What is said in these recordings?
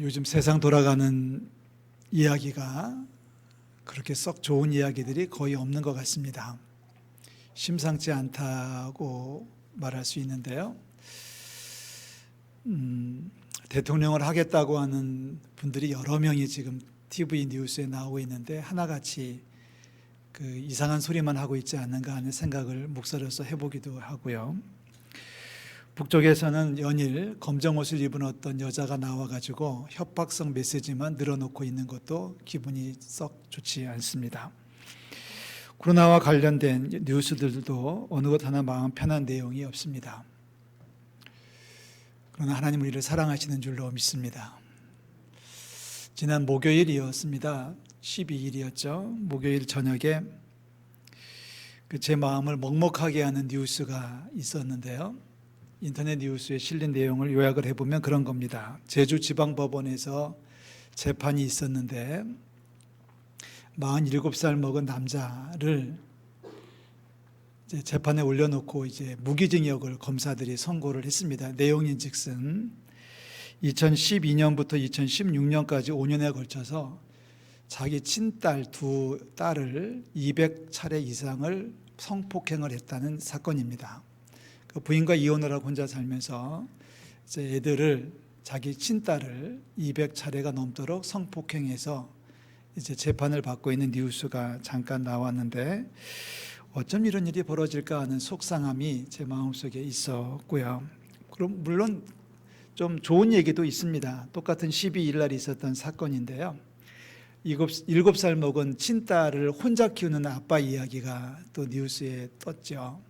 요즘 세상 돌아가는 이야기가 그렇게 썩 좋은 이야기들이 거의 없는 것 같습니다. 심상치 않다고 말할 수 있는데요. 대통령을 하겠다고 하는 분들이 여러 명이 지금 TV 뉴스에 나오고 있는데 하나같이 그 이상한 소리만 하고 있지 않는가 하는 생각을 목사로서 해보기도 하고요. 북쪽에서는 연일 검정 옷을 입은 어떤 여자가 나와가지고 협박성 메시지만 늘어놓고 있는 것도 기분이 썩 좋지 않습니다. 코로나와 관련된 뉴스들도 어느 것 하나 마음 편한 내용이 없습니다. 그러나 하나님 우리를 사랑하시는 줄로 믿습니다. 지난 목요일이었습니다. 12일이었죠. 목요일 저녁에 제 마음을 먹먹하게 하는 뉴스가 있었는데요. 인터넷 뉴스에 실린 내용을 요약을 해보면 그런 겁니다. 제주지방법원에서 재판이 있었는데 47살 먹은 남자를 이제 재판에 올려놓고 이제 무기징역을 검사들이 선고를 했습니다. 내용인즉슨 2012년부터 2016년까지 5년에 걸쳐서 자기 친딸 두 딸을 200차례 이상을 성폭행을 했다는 사건입니다. 그 부인과 이혼을 하고 혼자 살면서 이제 애들을 자기 친딸을 200차례가 넘도록 성폭행해서 이제 재판을 받고 있는 뉴스가 잠깐 나왔는데 어쩜 이런 일이 벌어질까 하는 속상함이 제 마음속에 있었고요. 그럼 물론 좀 좋은 얘기도 있습니다. 똑같은 12일 날 있었던 사건인데요. 7살 먹은 친딸을 혼자 키우는 아빠 이야기가 또 뉴스에 떴죠.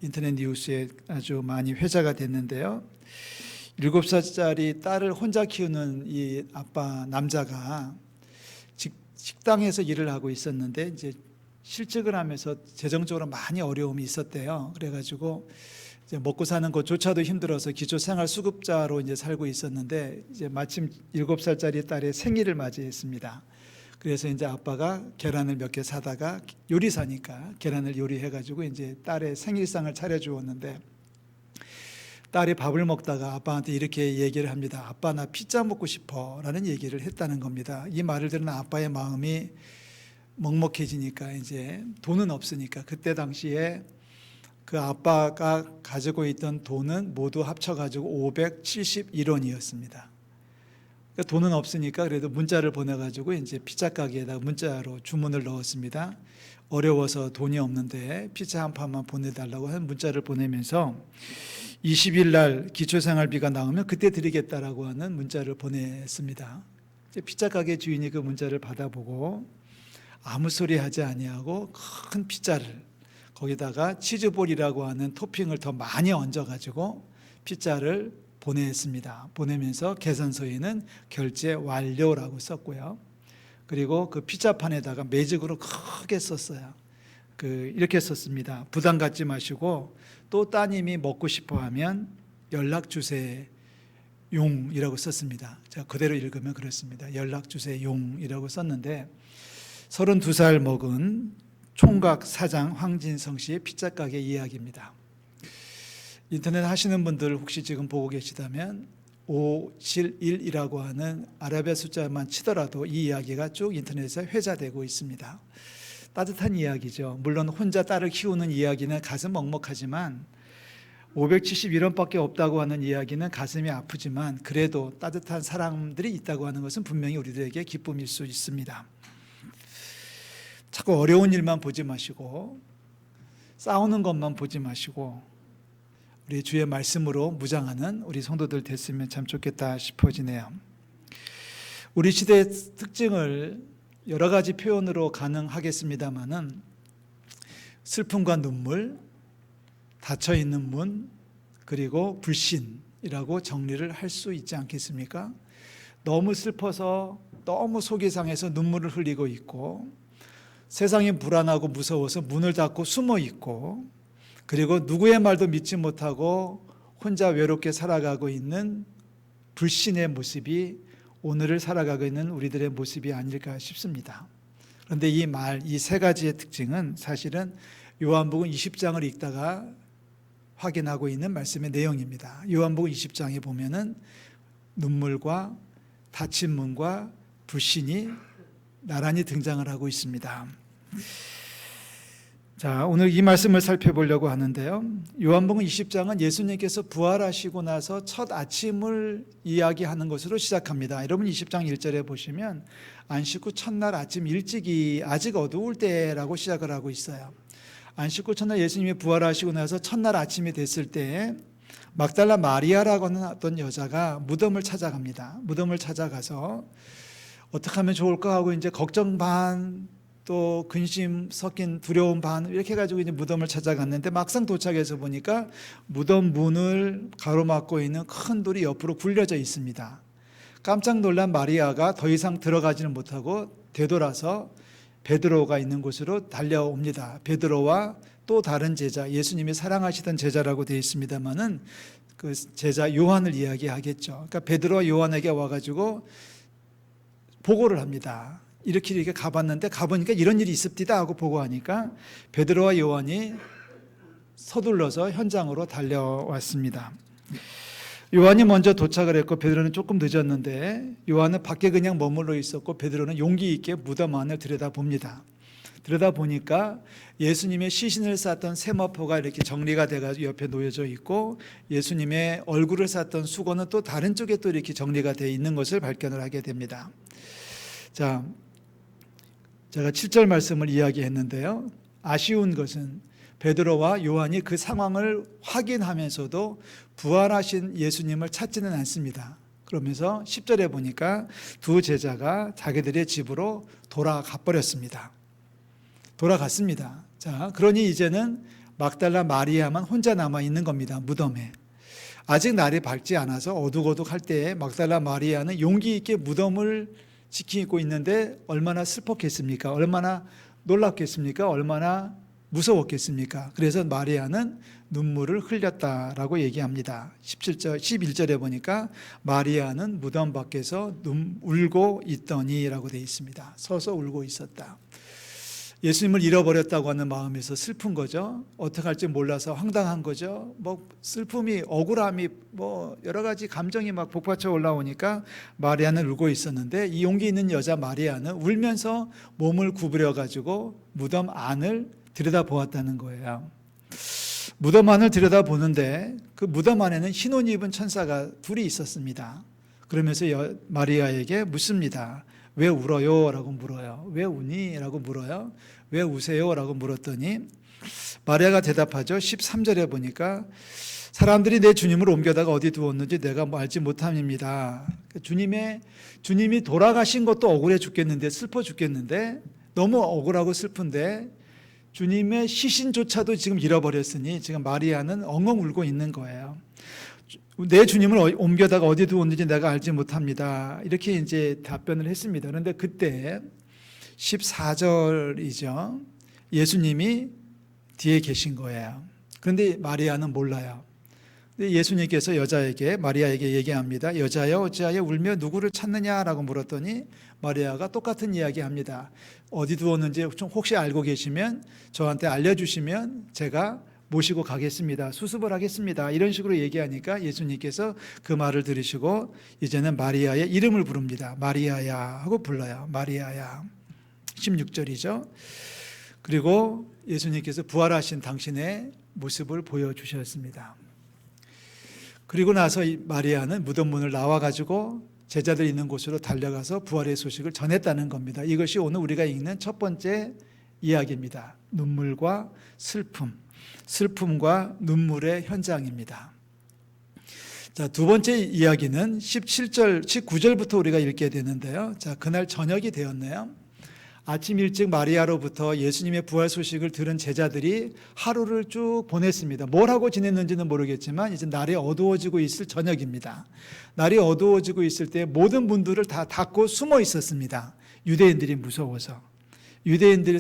인터넷 뉴스에 아주 많이 회자가 됐는데요. 7살짜리 딸을 혼자 키우는 이 아빠 남자가 식당에서 일을 하고 있었는데 이제 실직을 하면서 재정적으로 많이 어려움이 있었대요. 그래가지고 이제 먹고 사는 것조차도 힘들어서 기초생활수급자로 이제 살고 있었는데 이제 마침 7살짜리 딸의 생일을 맞이했습니다. 그래서 이제 아빠가 계란을 몇 개 사다가 요리사니까 계란을 요리해가지고 이제 딸의 생일상을 차려주었는데 딸이 밥을 먹다가 아빠한테 이렇게 얘기를 합니다. 아빠 나 피자 먹고 싶어 라는 얘기를 했다는 겁니다. 이 말을 들은 아빠의 마음이 먹먹해지니까 이제 돈은 없으니까 그때 당시에 그 아빠가 가지고 있던 돈은 모두 합쳐가지고 571원이었습니다. 돈은 없으니까 그래도 문자를 보내가지고 이제 피자 가게에다 문자로 주문을 넣었습니다. 어려워서 돈이 없는데 피자 한 판만 보내달라고 한 문자를 보내면서 20일 날 기초생활비가 나오면 그때 드리겠다라고 하는 문자를 보냈습니다. 피자 가게 주인이 그 문자를 받아보고 아무 소리 하지 아니하고 큰 피자를 거기다가 치즈볼이라고 하는 토핑을 더 많이 얹어가지고 피자를 보냈습니다. 보내면서 계산서에는 결제 완료라고 썼고요. 그리고 그 피자판에다가 매직으로 크게 썼어요. 이렇게 썼습니다. 부담 갖지 마시고 또 따님이 먹고 싶어하면 연락 주세요 용이라고 썼습니다. 제가 그대로 읽으면 그렇습니다. 연락 주세요 용이라고 썼는데 32살 먹은 총각 사장 황진성 씨의 피자 가게 이야기입니다. 인터넷 하시는 분들 혹시 지금 보고 계시다면 571이라고 하는 아라비아 숫자만 치더라도 이 이야기가 쭉 인터넷에 회자되고 있습니다. 따뜻한 이야기죠. 물론 혼자 딸을 키우는 이야기는 가슴 먹먹하지만 571원밖에 없다고 하는 이야기는 가슴이 아프지만 그래도 따뜻한 사람들이 있다고 하는 것은 분명히 우리들에게 기쁨일 수 있습니다. 자꾸 어려운 일만 보지 마시고 싸우는 것만 보지 마시고 우리 주의 말씀으로 무장하는 우리 성도들 됐으면 참 좋겠다 싶어지네요. 우리 시대의 특징을 여러 가지 표현으로 가능하겠습니다마는 슬픔과 눈물, 닫혀있는 문, 그리고 불신이라고 정리를 할 수 있지 않겠습니까? 너무 슬퍼서 너무 속이 상해서 눈물을 흘리고 있고 세상이 불안하고 무서워서 문을 닫고 숨어 있고 그리고 누구의 말도 믿지 못하고 혼자 외롭게 살아가고 있는 불신의 모습이 오늘을 살아가고 있는 우리들의 모습이 아닐까 싶습니다. 그런데 이 세 가지의 특징은 사실은 요한복음 20장을 읽다가 확인하고 있는 말씀의 내용입니다. 요한복음 20장에 보면은 눈물과 닫힌 문과 불신이 나란히 등장을 하고 있습니다. 자, 오늘 이 말씀을 살펴보려고 하는데요. 요한복음 20장은 예수님께서 부활하시고 나서 첫 아침을 이야기하는 것으로 시작합니다. 여러분 20장 1절에 보시면 안식 후 첫날 아침 일찍이 아직 어두울 때라고 시작을 하고 있어요. 안식 후 첫날 예수님이 부활하시고 나서 첫날 아침이 됐을 때 막달라 마리아라고 하는 어떤 여자가 무덤을 찾아갑니다. 무덤을 찾아가서 어떻게 하면 좋을까 하고 이제 걱정 반 또 근심 섞인 두려움 반 이렇게 해가지고 이제 무덤을 찾아갔는데 막상 도착해서 보니까 무덤 문을 가로막고 있는 큰 돌이 옆으로 굴려져 있습니다. 깜짝 놀란 마리아가 더 이상 들어가지는 못하고 되돌아서 베드로가 있는 곳으로 달려옵니다. 베드로와 또 다른 제자, 예수님이 사랑하시던 제자라고 되어 있습니다만은 그 제자 요한을 이야기하겠죠. 그러니까 베드로와 요한에게 와가지고 보고를 합니다. 이렇게 가봤는데 가보니까 이런 일이 있습니다 하고 보고하니까 베드로와 요한이 서둘러서 현장으로 달려왔습니다. 요한이 먼저 도착을 했고 베드로는 조금 늦었는데 요한은 밖에 그냥 머물러 있었고 베드로는 용기 있게 무덤 안을 들여다봅니다. 들여다보니까 예수님의 시신을 쌌던 세마포가 이렇게 정리가 돼가지고 옆에 놓여져 있고 예수님의 얼굴을 쌌던 수건은 또 다른 쪽에 또 이렇게 정리가 되어 있는 것을 발견을 하게 됩니다. 자, 제가 7절 말씀을 이야기했는데요. 아쉬운 것은 베드로와 요한이 그 상황을 확인하면서도 부활하신 예수님을 찾지는 않습니다. 그러면서 10절에 보니까 두 제자가 자기들의 집으로 돌아가 버렸습니다. 돌아갔습니다. 자, 그러니 이제는 막달라 마리아만 혼자 남아 있는 겁니다. 무덤에. 아직 날이 밝지 않아서 어둑어둑할 때에 막달라 마리아는 용기 있게 무덤을 지키고 있는데 얼마나 슬펐겠습니까? 얼마나 놀랍겠습니까? 얼마나 무서웠겠습니까? 그래서 마리아는 눈물을 흘렸다라고 얘기합니다. 11절에 보니까 마리아는 무덤 밖에서 울고 있더니라고 되어 있습니다. 서서 울고 있었다. 예수님을 잃어버렸다고 하는 마음에서 슬픈 거죠. 어떻게 할지 몰라서 황당한 거죠. 뭐 슬픔이, 억울함이, 뭐 여러 가지 감정이 막 복받쳐 올라오니까 마리아는 울고 있었는데 이 용기 있는 여자 마리아는 울면서 몸을 구부려 가지고 무덤 안을 들여다보았다는 거예요. 무덤 안을 들여다보는데 그 무덤 안에는 흰 옷 입은 천사가 둘이 있었습니다. 그러면서 마리아에게 묻습니다. 왜 울어요? 라고 물어요. 왜 우니? 라고 물어요. 왜 우세요? 라고 물었더니 마리아가 대답하죠. 13절에 보니까 사람들이 내 주님을 옮겨다가 어디 두었는지 내가 알지 못함입니다. 주님이 돌아가신 것도 억울해 죽겠는데, 슬퍼 죽겠는데, 너무 억울하고 슬픈데 주님의 시신조차도 지금 잃어버렸으니 지금 마리아는 엉엉 울고 있는 거예요. 내 주님을 옮겨다가 어디 두었는지 내가 알지 못합니다. 이렇게 이제 답변을 했습니다. 그런데 그때 14절이죠. 예수님이 뒤에 계신 거예요. 그런데 마리아는 몰라요. 근데 예수님께서 마리아에게 얘기합니다. 여자여 어찌하여 울며 누구를 찾느냐라고 물었더니 마리아가 똑같은 이야기합니다. 어디 두었는지 혹시 알고 계시면 저한테 알려주시면 제가 모시고 가겠습니다. 수습을 하겠습니다. 이런 식으로 얘기하니까 예수님께서 그 말을 들으시고 이제는 마리아의 이름을 부릅니다. 마리아야 하고 불러요. 마리아야. 16절이죠. 그리고 예수님께서 부활하신 당신의 모습을 보여주셨습니다. 그리고 나서 마리아는 무덤 문을 나와가지고 제자들 있는 곳으로 달려가서 부활의 소식을 전했다는 겁니다. 이것이 오늘 우리가 읽는 첫 번째 이야기입니다. 눈물과 슬픔과 눈물의 현장입니다. 자, 두 번째 이야기는 19절부터 우리가 읽게 되는데요. 자, 그날 저녁이 되었네요. 아침 일찍 마리아로부터 예수님의 부활 소식을 들은 제자들이 하루를 쭉 보냈습니다. 뭘 하고 지냈는지는 모르겠지만 이제 날이 어두워지고 있을 저녁입니다. 날이 어두워지고 있을 때 모든 문들을 다 닫고 숨어 있었습니다. 유대인들이 무서워서.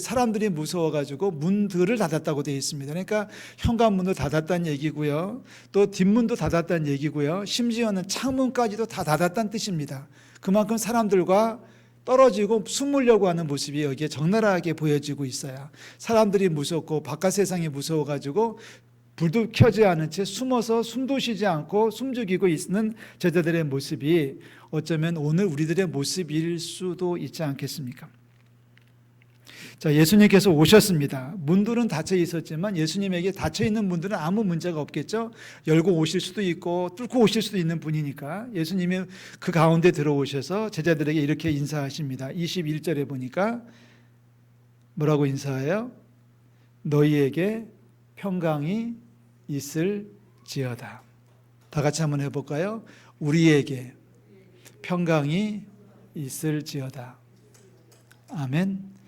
사람들이 무서워가지고 문들을 닫았다고 되어 있습니다. 그러니까 현관문도 닫았다는 얘기고요. 또 뒷문도 닫았다는 얘기고요. 심지어는 창문까지도 다 닫았다는 뜻입니다. 그만큼 사람들과 떨어지고 숨으려고 하는 모습이 여기에 적나라하게 보여지고 있어요. 사람들이 무섭고 바깥 세상이 무서워가지고 불도 켜지 않은 채 숨어서 숨도 쉬지 않고 숨죽이고 있는 제자들의 모습이 어쩌면 오늘 우리들의 모습일 수도 있지 않겠습니까? 자, 예수님께서 오셨습니다. 문들은 닫혀 있었지만 예수님에게 닫혀 있는 문들은 아무 문제가 없겠죠. 열고 오실 수도 있고 뚫고 오실 수도 있는 분이니까 예수님이 그 가운데 들어오셔서 제자들에게 이렇게 인사하십니다. 21절에 보니까 뭐라고 인사해요? 너희에게 평강이 있을지어다. 다 같이 한번 해볼까요? 우리에게 평강이 있을지어다. 아멘.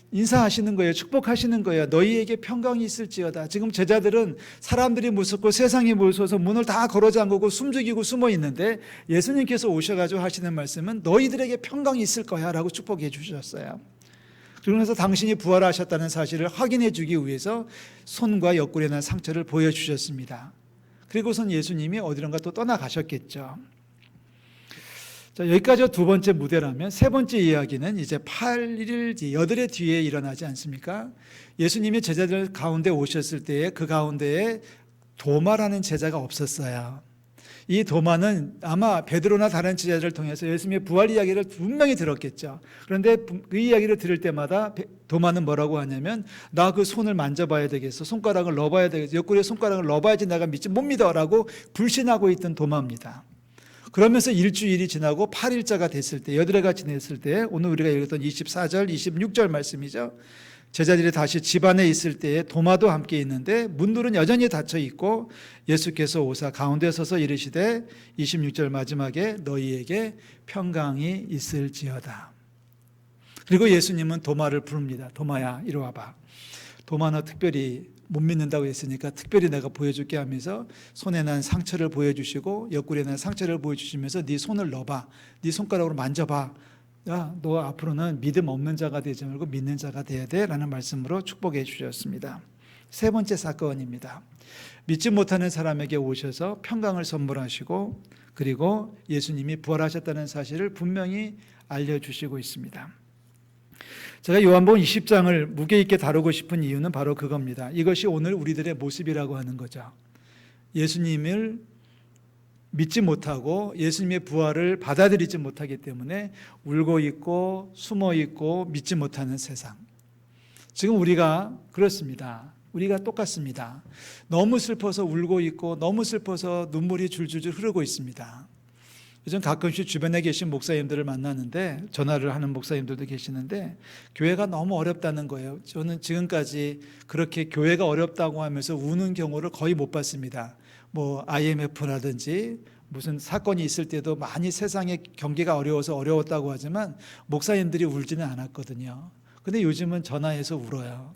인사하시는 거예요. 축복하시는 거예요. 너희에게 평강이 있을지어다. 지금 제자들은 사람들이 무섭고 세상이 무서워서 문을 다 걸어 잠그고 숨죽이고 숨어 있는데 예수님께서 오셔가지고 하시는 말씀은 너희들에게 평강이 있을 거야 라고 축복해 주셨어요. 그러면서 당신이 부활하셨다는 사실을 확인해 주기 위해서 손과 옆구리에 난 상처를 보여주셨습니다. 그리고선 예수님이 어디론가 또 떠나가셨겠죠. 자, 여기까지가 두 번째 무대라면 세 번째 이야기는 이제 8일 뒤, 여덟의 뒤에 일어나지 않습니까? 예수님이 제자들 가운데 오셨을 때에 그 가운데에 도마라는 제자가 없었어요. 이 도마는 아마 베드로나 다른 제자들을 통해서 예수님의 부활 이야기를 분명히 들었겠죠. 그런데 그 이야기를 들을 때마다 도마는 뭐라고 하냐면 나 그 손을 만져봐야 되겠어. 손가락을 넣어봐야 되겠어. 옆구리에 손가락을 넣어봐야지 내가 못 믿어라고 불신하고 있던 도마입니다. 그러면서 일주일이 지나고 8일자가 됐을 때, 여드레가 지냈을 때, 오늘 우리가 읽었던 24절, 26절 말씀이죠. 제자들이 다시 집안에 있을 때에 도마도 함께 있는데 문들은 여전히 닫혀 있고 예수께서 오사 가운데 서서 이르시되 26절 마지막에 너희에게 평강이 있을지어다. 그리고 예수님은 도마를 부릅니다. 도마야, 이리 와봐. 도마는 특별히 못 믿는다고 했으니까 특별히 내가 보여줄게 하면서 손에 난 상처를 보여주시고 옆구리에 난 상처를 보여주시면서 네 손을 넣어봐. 네 손가락으로 만져봐. 야, 너 앞으로는 믿음 없는 자가 되지 말고 믿는 자가 돼야 돼 라는 말씀으로 축복해 주셨습니다. 세 번째 사건입니다. 믿지 못하는 사람에게 오셔서 평강을 선물하시고 그리고 예수님이 부활하셨다는 사실을 분명히 알려주시고 있습니다. 제가 요한복음 20장을 무게 있게 다루고 싶은 이유는 바로 그겁니다. 이것이 오늘 우리들의 모습이라고 하는 거죠. 예수님을 믿지 못하고 예수님의 부활을 받아들이지 못하기 때문에 울고 있고 숨어 있고 믿지 못하는 세상. 지금 우리가 그렇습니다. 우리가 똑같습니다. 너무 슬퍼서 울고 있고 너무 슬퍼서 눈물이 줄줄줄 흐르고 있습니다. 요즘 가끔씩 주변에 계신 목사님들을 만나는데 전화를 하는 목사님들도 계시는데 교회가 너무 어렵다는 거예요. 저는 지금까지 그렇게 교회가 어렵다고 하면서 우는 경우를 거의 못 봤습니다. 뭐 IMF라든지 무슨 사건이 있을 때도 많이 세상의 경기가 어려워서 어려웠다고 하지만 목사님들이 울지는 않았거든요. 근데 요즘은 전화해서 울어요.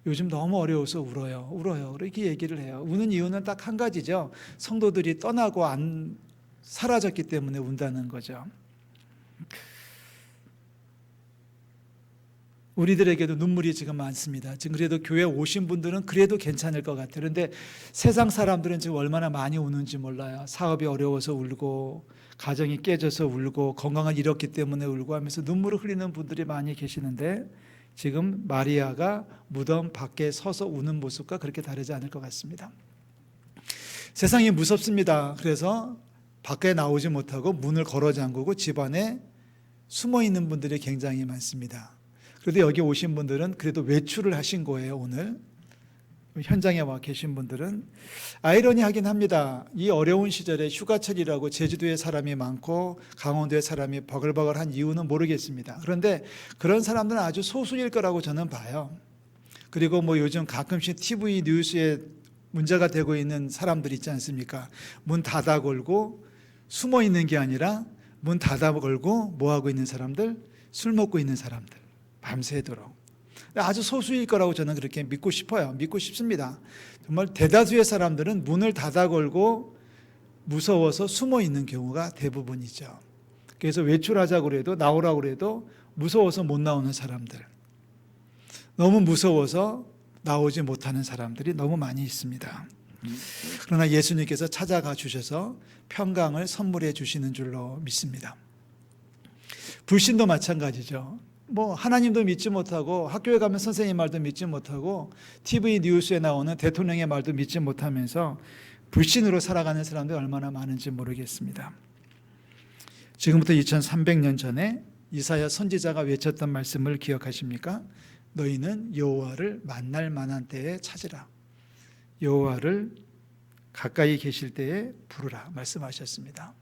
요즘 너무 어려워서 울어요. 이렇게 얘기를 해요. 우는 이유는 딱 한 가지죠. 성도들이 떠나고 사라졌기 때문에 운다는 거죠. 우리들에게도 눈물이 지금 많습니다. 지금 그래도 교회 오신 분들은 그래도 괜찮을 것 같아요. 그런데 세상 사람들은 지금 얼마나 많이 우는지 몰라요. 사업이 어려워서 울고 가정이 깨져서 울고 건강을 잃었기 때문에 울고 하면서 눈물을 흘리는 분들이 많이 계시는데 지금 마리아가 무덤 밖에 서서 우는 모습과 그렇게 다르지 않을 것 같습니다. 세상이 무섭습니다. 그래서 밖에 나오지 못하고 문을 걸어 잠그고 집안에 숨어 있는 분들이 굉장히 많습니다. 그런데 여기 오신 분들은 그래도 외출을 하신 거예요. 오늘 현장에 와 계신 분들은 아이러니하긴 합니다. 이 어려운 시절에 휴가철이라고 제주도에 사람이 많고 강원도에 사람이 버글버글한 이유는 모르겠습니다. 그런데 그런 사람들은 아주 소수일 거라고 저는 봐요. 그리고 뭐 요즘 가끔씩 TV 뉴스에 문제가 되고 있는 사람들 있지 않습니까? 문 닫아 걸고 숨어 있는 게 아니라 문 닫아 걸고 뭐 하고 있는 사람들? 술 먹고 있는 사람들. 밤새도록. 아주 소수일 거라고 저는 그렇게 믿고 싶어요. 믿고 싶습니다. 정말 대다수의 사람들은 문을 닫아 걸고 무서워서 숨어 있는 경우가 대부분이죠. 그래서 외출하자고 해도 나오라고 해도 무서워서 못 나오는 사람들. 너무 무서워서 나오지 못하는 사람들이 너무 많이 있습니다. 그러나 예수님께서 찾아가 주셔서 평강을 선물해 주시는 줄로 믿습니다. 불신도 마찬가지죠. 뭐 하나님도 믿지 못하고 학교에 가면 선생님 말도 믿지 못하고 TV 뉴스에 나오는 대통령의 말도 믿지 못하면서 불신으로 살아가는 사람들이 얼마나 많은지 모르겠습니다. 지금부터 2300년 전에 이사야 선지자가 외쳤던 말씀을 기억하십니까? 너희는 여호와를 만날 만한 때에 찾으라. 여호와를 가까이 계실 때에 부르라 말씀하셨습니다.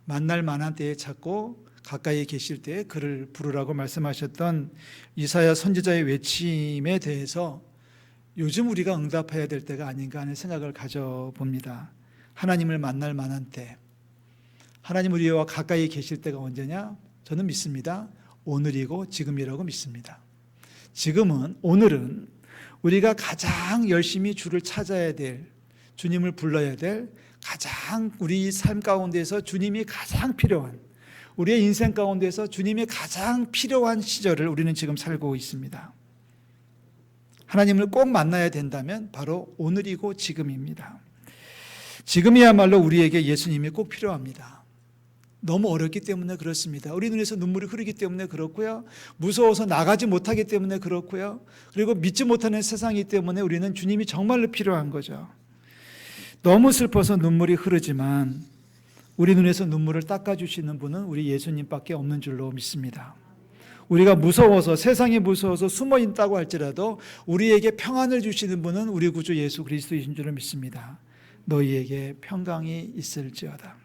만날 만한 때에 찾고 가까이 계실 때에 그를 부르라고 말씀하셨던 이사야 선지자의 외침에 대해서 요즘 우리가 응답해야 될 때가 아닌가 하는 생각을 가져봅니다. 하나님을 만날 만한 때, 하나님 우리와 가까이 계실 때가 언제냐? 저는 믿습니다. 오늘이고 지금이라고 믿습니다. 오늘은 우리가 가장 열심히 주를 찾아야 될, 주님을 불러야 될 가장 우리 삶 가운데서 주님이 가장 필요한, 우리의 인생 가운데서 주님이 가장 필요한 시절을 우리는 지금 살고 있습니다. 하나님을 꼭 만나야 된다면 바로 오늘이고 지금입니다. 지금이야말로 우리에게 예수님이 꼭 필요합니다. 너무 어렵기 때문에 그렇습니다. 우리 눈에서 눈물이 흐르기 때문에 그렇고요. 무서워서 나가지 못하기 때문에 그렇고요. 그리고 믿지 못하는 세상이기 때문에 우리는 주님이 정말로 필요한 거죠. 너무 슬퍼서 눈물이 흐르지만 우리 눈에서 눈물을 닦아주시는 분은 우리 예수님밖에 없는 줄로 믿습니다. 우리가 무서워서, 세상이 무서워서 숨어 있다고 할지라도 우리에게 평안을 주시는 분은 우리 구주 예수 그리스도이신 줄로 믿습니다. 너희에게 평강이 있을지어다.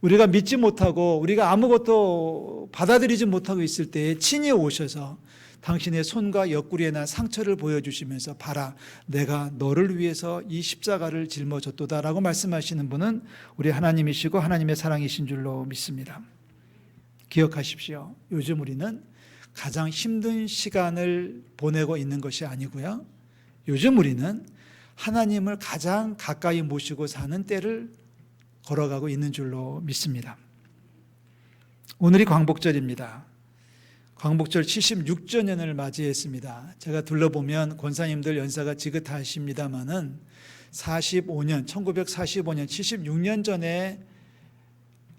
우리가 믿지 못하고 우리가 아무것도 받아들이지 못하고 있을 때에 친히 오셔서 당신의 손과 옆구리에 난 상처를 보여주시면서 봐라, 내가 너를 위해서 이 십자가를 짊어졌도다 라고 말씀하시는 분은 우리 하나님이시고 하나님의 사랑이신 줄로 믿습니다. 기억하십시오. 요즘 우리는 가장 힘든 시간을 보내고 있는 것이 아니고요. 요즘 우리는 하나님을 가장 가까이 모시고 사는 때를 걸어가고 있는 줄로 믿습니다. 오늘이 광복절입니다. 광복절 76주년을 맞이했습니다. 제가 둘러보면 권사님들 연사가 지긋하십니다마는 1945년 76년 전에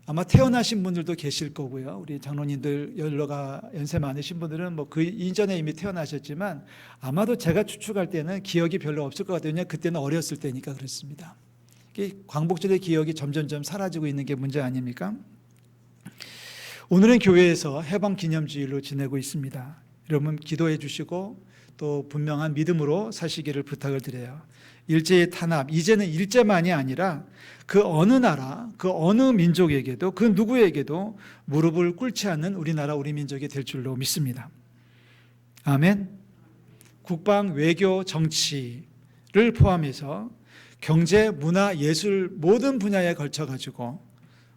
아마 태어나신 분들도 계실 거고요. 우리 장로님들 연로가 연세 많으신 분들은 뭐 그 이전에 이미 태어나셨지만 아마도 제가 추측할 때는 기억이 별로 없을 것 같아요. 그때는 어렸을 때니까 그렇습니다. 광복절의 기억이 점점점 사라지고 있는 게 문제 아닙니까? 오늘은 교회에서 해방기념주일로 지내고 있습니다. 여러분 기도해 주시고 또 분명한 믿음으로 사시기를 부탁을 드려요. 일제의 탄압, 이제는 일제만이 아니라 그 어느 나라, 그 어느 민족에게도 그 누구에게도 무릎을 꿇지 않는 우리나라 우리 민족이 될 줄로 믿습니다. 아멘. 국방, 외교, 정치를 포함해서 경제, 문화, 예술 모든 분야에 걸쳐가지고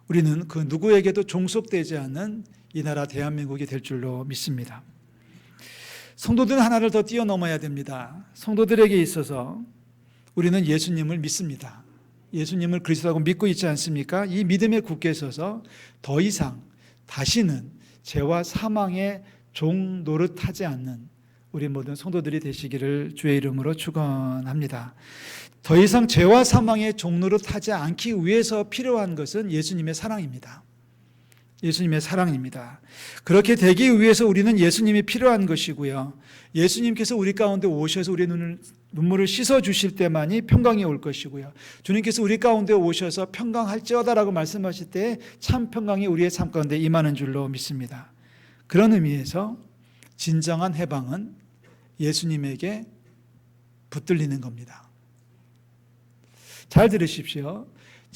우리는 그 누구에게도 종속되지 않는 이 나라 대한민국이 될 줄로 믿습니다. 성도들은 하나를 더 뛰어넘어야 됩니다. 성도들에게 있어서 우리는 예수님을 믿습니다. 예수님을 그리스도라고 믿고 있지 않습니까? 이 믿음에 굳게 서서 더 이상 다시는 죄와 사망의 종 노릇하지 않는 우리 모든 성도들이 되시기를 주의 이름으로 축원합니다. 더 이상 죄와 사망의 종 노릇하지 않기 위해서 필요한 것은 예수님의 사랑입니다. 예수님의 사랑입니다. 그렇게 되기 위해서 우리는 예수님이 필요한 것이고요. 예수님께서 우리 가운데 오셔서 우리의 눈물을 씻어주실 때만이 평강이 올 것이고요. 주님께서 우리 가운데 오셔서 평강할지어다라고 말씀하실 때 참 평강이 우리의 삶 가운데 임하는 줄로 믿습니다. 그런 의미에서 진정한 해방은 예수님에게 붙들리는 겁니다. 잘 들으십시오.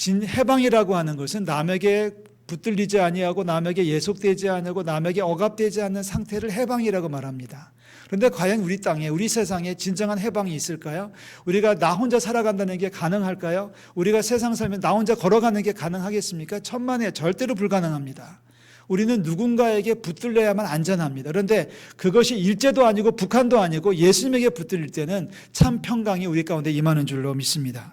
해방이라고 하는 것은 남에게 붙들리지 아니하고 남에게 예속되지 않고 남에게 억압되지 않는 상태를 해방이라고 말합니다. 그런데 과연 우리 땅에, 우리 세상에 진정한 해방이 있을까요? 우리가 나 혼자 살아간다는 게 가능할까요? 우리가 세상 살면 나 혼자 걸어가는 게 가능하겠습니까? 천만에 절대로 불가능합니다. 우리는 누군가에게 붙들려야만 안전합니다. 그런데 그것이 일제도 아니고 북한도 아니고 예수님에게 붙들릴 때는 참 평강이 우리 가운데 임하는 줄로 믿습니다.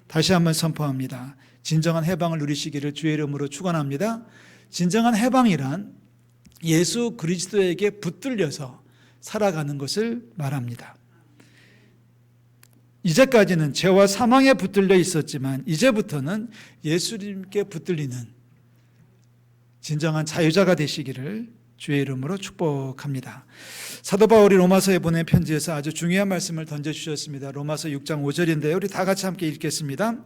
다시 한번 선포합니다. 진정한 해방을 누리시기를 주의 이름으로 축원합니다. 진정한 해방이란 예수 그리스도에게 붙들려서 살아가는 것을 말합니다. 이제까지는 죄와 사망에 붙들려 있었지만 이제부터는 예수님께 붙들리는 진정한 자유자가 되시기를 주의 이름으로 축복합니다. 사도 바울이 로마서에 보낸 편지에서 아주 중요한 말씀을 던져주셨습니다. 로마서 6장 5절인데요. 우리 다 같이 함께 읽겠습니다.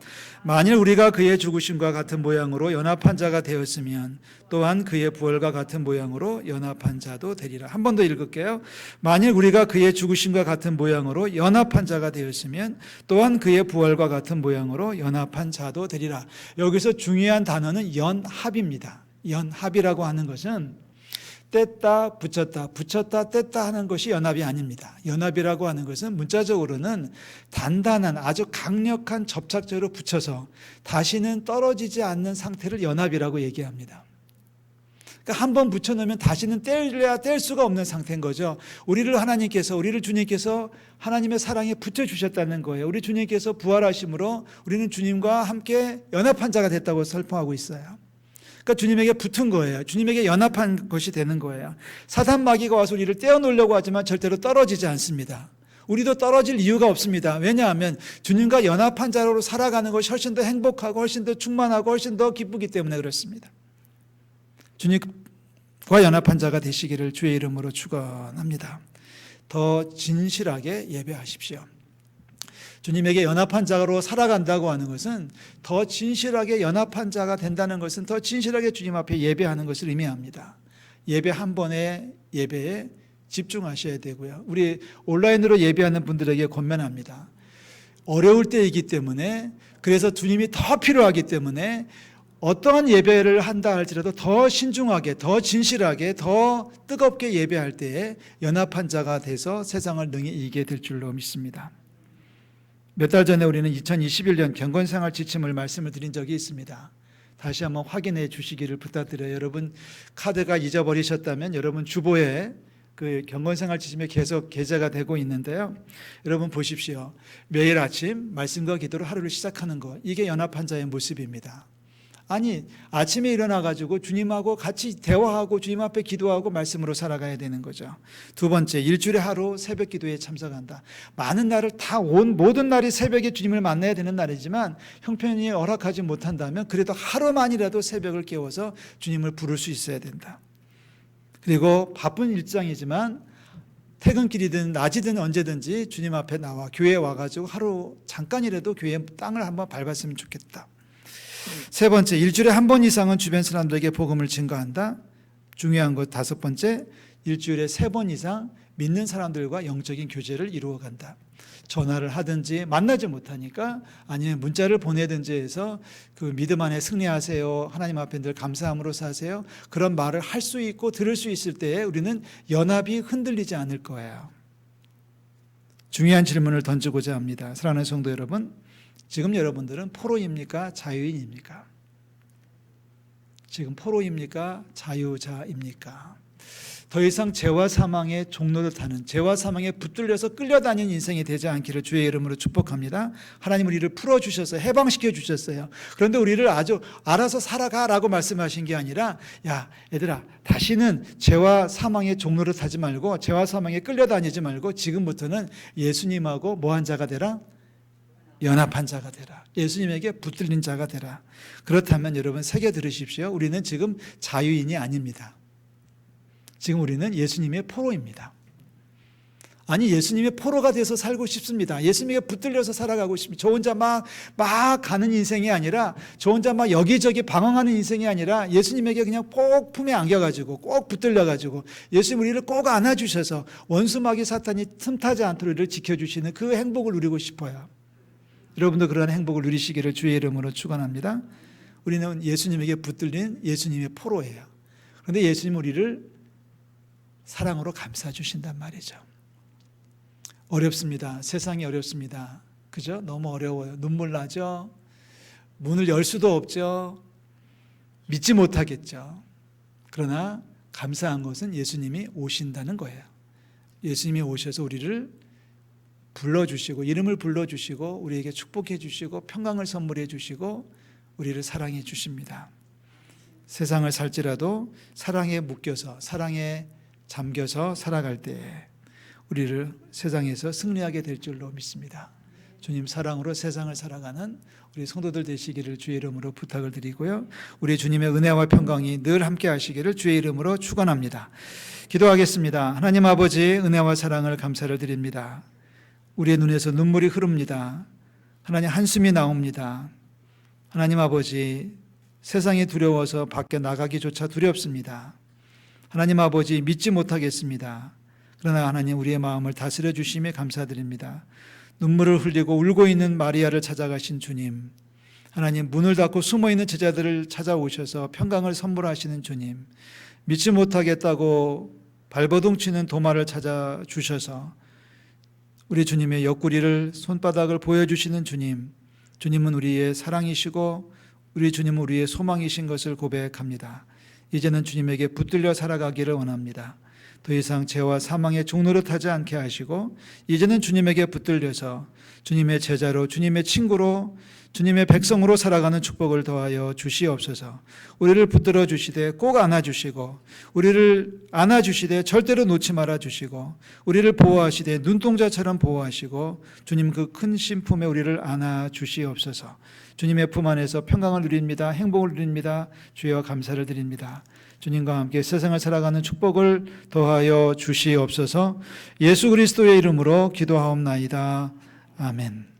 만일 우리가 그의 죽으심과 같은 모양으로 연합한 자가 되었으면 또한 그의 부활과 같은 모양으로 연합한 자도 되리라. 한 번 더 읽을게요. 만일 우리가 그의 죽으심과 같은 모양으로 연합한 자가 되었으면 또한 그의 부활과 같은 모양으로 연합한 자도 되리라. 여기서 중요한 단어는 연합입니다. 연합이라고 하는 것은 뗐다 붙였다 붙였다 뗐다 하는 것이 연합이 아닙니다. 연합이라고 하는 것은 문자적으로는 단단한 아주 강력한 접착제로 붙여서 다시는 떨어지지 않는 상태를 연합이라고 얘기합니다. 그러니까 한번 붙여놓으면 다시는 뗄래야 뗄 수가 없는 상태인 거죠. 우리를 주님께서 하나님의 사랑에 붙여주셨다는 거예요. 우리 주님께서 부활하심으로 우리는 주님과 함께 연합한 자가 됐다고 설명하고 있어요. 그러니까 주님에게 붙은 거예요. 주님에게 연합한 것이 되는 거예요. 사단 마귀가 와서 우리를 떼어놓으려고 하지만 절대로 떨어지지 않습니다. 우리도 떨어질 이유가 없습니다. 왜냐하면 주님과 연합한 자로 살아가는 것이 훨씬 더 행복하고 훨씬 더 충만하고 훨씬 더 기쁘기 때문에 그렇습니다. 주님과 연합한 자가 되시기를 주의 이름으로 축원합니다. 더 진실하게 예배하십시오. 주님에게 연합한 자로 살아간다고 하는 것은 더 진실하게 연합한 자가 된다는 것은 더 진실하게 주님 앞에 예배하는 것을 의미합니다. 예배 한 번의 예배에 집중하셔야 되고요. 우리 온라인으로 예배하는 분들에게 권면합니다. 어려울 때이기 때문에, 그래서 주님이 더 필요하기 때문에 어떠한 예배를 한다 할지라도 더 신중하게, 더 진실하게, 더 뜨겁게 예배할 때에 연합한 자가 돼서 세상을 능히 이기게 될 줄로 믿습니다. 몇 달 전에 우리는 2021년 경건생활 지침을 말씀을 드린 적이 있습니다. 다시 한번 확인해 주시기를 부탁드려요. 여러분 카드가 잊어버리셨다면 여러분 주보에 그 경건생활 지침에 계속 게재가 되고 있는데요. 여러분 보십시오. 매일 아침 말씀과 기도로 하루를 시작하는 것, 이게 연합한 자의 모습입니다. 아니, 아침에 일어나가지고 주님하고 같이 대화하고 주님 앞에 기도하고 말씀으로 살아가야 되는 거죠. 두 번째, 일주일에 하루 새벽 기도에 참석한다. 많은 날을 모든 날이 새벽에 주님을 만나야 되는 날이지만 형편이 허락하지 못한다면 그래도 하루만이라도 새벽을 깨워서 주님을 부를 수 있어야 된다. 그리고 바쁜 일정이지만 퇴근길이든 낮이든 언제든지 주님 앞에 나와 교회에 와가지고 하루 잠깐이라도 교회 땅을 한번 밟았으면 좋겠다. 세 번째, 일주일에 한 번 이상은 주변 사람들에게 복음을 증거한다. 중요한 것 다섯 번째, 일주일에 3번 이상 믿는 사람들과 영적인 교제를 이루어간다. 전화를 하든지 만나지 못하니까 아니면 문자를 보내든지 해서 그 믿음 안에 승리하세요, 하나님 앞에 늘 감사함으로 사세요, 그런 말을 할 수 있고 들을 수 있을 때에 우리는 연합이 흔들리지 않을 거예요. 중요한 질문을 던지고자 합니다. 사랑하는 성도 여러분, 지금 여러분들은 포로입니까? 자유인입니까? 지금 포로입니까? 자유자입니까? 더 이상 죄와 사망의 종로를 타는, 죄와 사망에 붙들려서 끌려다니는 인생이 되지 않기를 주의 이름으로 축복합니다. 하나님 우리를 풀어주셔서 해방시켜 주셨어요. 그런데 우리를 아주 알아서 살아가라고 말씀하신 게 아니라, 야 얘들아, 다시는 죄와 사망의 종로를 타지 말고 죄와 사망에 끌려다니지 말고 지금부터는 예수님하고 뭐한 자가 되라? 연합한 자가 되라. 예수님에게 붙들린 자가 되라. 그렇다면 여러분 새겨 들으십시오. 우리는 지금 자유인이 아닙니다. 지금 우리는 예수님의 포로입니다. 아니, 예수님의 포로가 돼서 살고 싶습니다. 예수님에게 붙들려서 살아가고 싶습니다. 저 혼자 막 가는 인생이 아니라, 저 혼자 막 여기저기 방황하는 인생이 아니라 예수님에게 그냥 꼭 품에 안겨가지고 꼭 붙들려가지고 예수님 우리를 꼭 안아주셔서 원수 마귀 사탄이 틈타지 않도록 우리를 지켜주시는 그 행복을 누리고 싶어요. 여러분도 그러한 행복을 누리시기를 주의 이름으로 축원합니다. 우리는 예수님에게 붙들린 예수님의 포로예요. 그런데 예수님 우리를 사랑으로 감싸주신단 말이죠. 어렵습니다. 세상이 어렵습니다. 그죠? 너무 어려워요. 눈물 나죠? 문을 열 수도 없죠. 믿지 못하겠죠. 그러나 감사한 것은 예수님이 오신다는 거예요. 예수님이 오셔서 우리를 불러주시고, 이름을 불러주시고, 우리에게 축복해 주시고, 평강을 선물해 주시고, 우리를 사랑해 주십니다. 세상을 살지라도 사랑에 묶여서, 사랑에 잠겨서 살아갈 때 우리를 세상에서 승리하게 될 줄로 믿습니다. 주님 사랑으로 세상을 살아가는 우리 성도들 되시기를 주의 이름으로 부탁을 드리고요. 우리 주님의 은혜와 평강이 늘 함께 하시기를 주의 이름으로 축원합니다. 기도하겠습니다. 하나님 아버지, 은혜와 사랑을 감사를 드립니다. 우리의 눈에서 눈물이 흐릅니다. 하나님, 한숨이 나옵니다. 하나님 아버지, 세상이 두려워서 밖에 나가기조차 두렵습니다. 하나님 아버지, 믿지 못하겠습니다. 그러나 하나님, 우리의 마음을 다스려 주심에 감사드립니다. 눈물을 흘리고 울고 있는 마리아를 찾아가신 주님, 하나님, 문을 닫고 숨어있는 제자들을 찾아오셔서 평강을 선물하시는 주님, 믿지 못하겠다고 발버둥치는 도마를 찾아주셔서 우리 주님의 옆구리를, 손바닥을 보여주시는 주님, 주님은 우리의 사랑이시고 우리 주님은 우리의 소망이신 것을 고백합니다. 이제는 주님에게 붙들려 살아가기를 원합니다. 더 이상 죄와 사망의 종노릇하지 않게 하시고 이제는 주님에게 붙들려서 주님의 제자로, 주님의 친구로, 주님의 백성으로 살아가는 축복을 더하여 주시옵소서. 우리를 붙들어 주시되 꼭 안아주시고, 우리를 안아주시되 절대로 놓지 말아 주시고, 우리를 보호하시되 눈동자처럼 보호하시고, 주님 그 큰 신품에 우리를 안아주시옵소서. 주님의 품 안에서 평강을 누립니다. 행복을 누립니다. 주여 감사를 드립니다. 주님과 함께 세상을 살아가는 축복을 더하여 주시옵소서. 예수 그리스도의 이름으로 기도하옵나이다. 아멘.